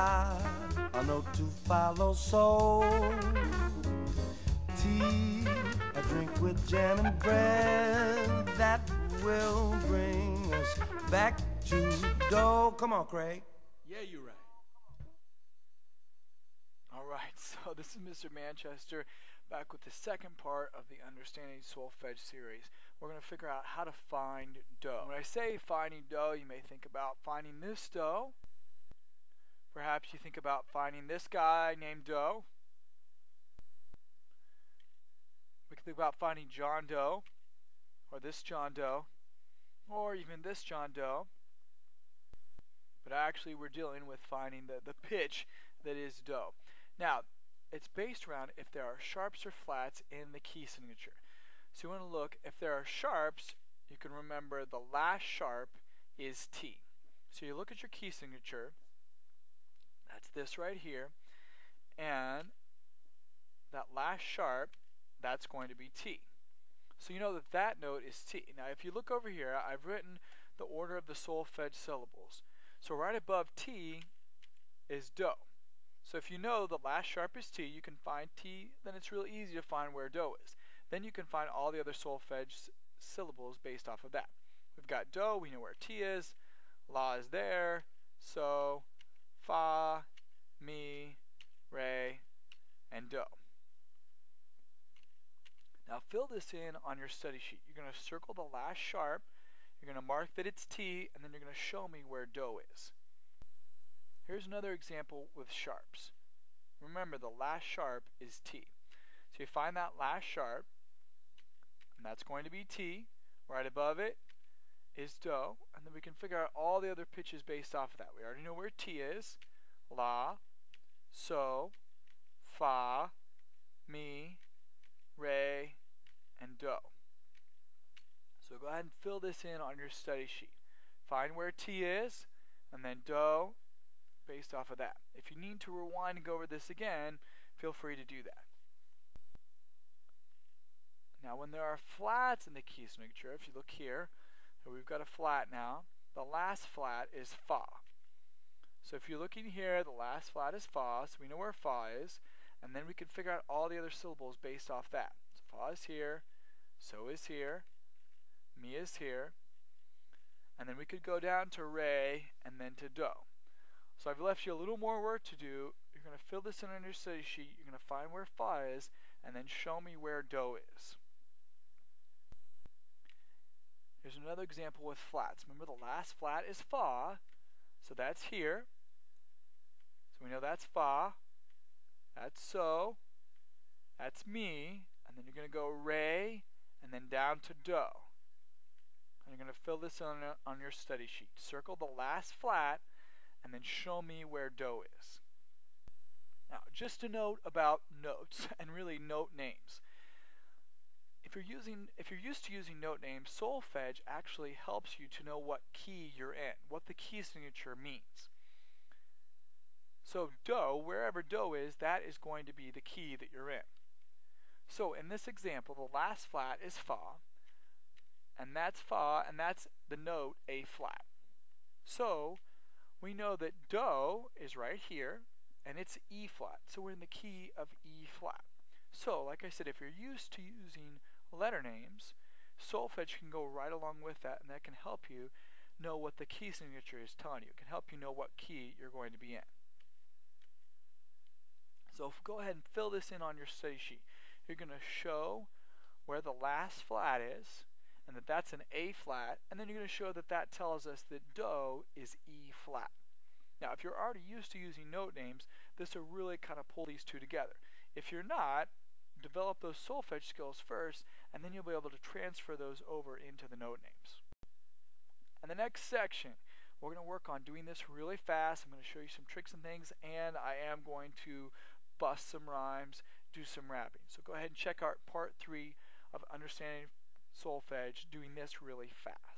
A note to follow, so tea, a drink with jam and bread that will bring us back to dough. Come on, Craig. Yeah, you're right. All right, so this is Mr. Manchester back with the second part of the Understanding Solfege series. We're going to figure out how to find dough. When I say finding dough, you may think about finding this dough. Perhaps you think about finding this guy named Doe. We can think about finding John Doe, or this John Doe, or even this John Doe. But actually we're dealing with finding the pitch that is dough. Now, it's based around if there are sharps or flats in the key signature. So you want to look, if there are sharps, you can remember the last sharp is T. So you look at your key signature, that's this right here, and that last sharp, that's going to be T. So you know that that note is T. Now if you look over here, I've written the order of the solfege syllables. So right above T is do. So if you know the last sharp is T, you can find T, then it's real easy to find where do is. Then you can find all the other solfege syllables based off of that. We've got do, we know where T is, la is there, so, fa, mi, re, and do. Now fill this in on your study sheet. You're going to circle the last sharp, you're going to mark that it's T, and then you're going to show me where do is. Here's another example with sharps. Remember, the last sharp is T. So you find that last sharp, and that's going to be T. Right above it is do, and then we can figure out all the other pitches based off of that. We already know where T is. La, so, fa, mi, re, and do. So go ahead and fill this in on your study sheet. Find where T is, and then do based off of that. If you need to rewind and go over this again, feel free to do that. Now when there are flats in the key signature, if you look here, so we've got a flat now. The last flat is fa. So if you're looking here, the last flat is fa, so we know where fa is, and then we can figure out all the other syllables based off that. So fa is here, so is here, mi is here, and then we could go down to re and then to do. So I've left you a little more work to do. You're going to fill this in on your study sheet, you're going to find where fa is, and then show me where do is. Here's another example with flats. Remember the last flat is fa, so that's here. So we know that's fa, that's so, that's mi, and then you're going to go re, and then down to do. And you're going to fill this on your study sheet. Circle the last flat, and then show me where do is. Now, just a note about notes, and really note names. If you're used to using note names, solfege actually helps you to know what key you're in, what the key signature means. So do, wherever do is, that is going to be the key that you're in. So in this example, the last flat is fa, and that's fa, and that's the note A flat. So we know that do is right here, and it's E flat. So we're in the key of E flat. So like I said, if you're used to using letter names, solfege can go right along with that, and that can help you know what the key signature is telling you. It can help you know what key you're going to be in. So go ahead and fill this in on your study sheet. You're going to show where the last flat is, and that that's an A flat, and then you're going to show that that tells us that do is E flat. Now if you're already used to using note names, this will really kind of pull these two together. If you're not, develop those solfege skills first, and then you'll be able to transfer those over into the note names. In the next section, we're going to work on doing this really fast. I'm going to show you some tricks and things, and I am going to bust some rhymes, do some rapping. So go ahead and check out part 3 of Understanding Solfege, doing this really fast.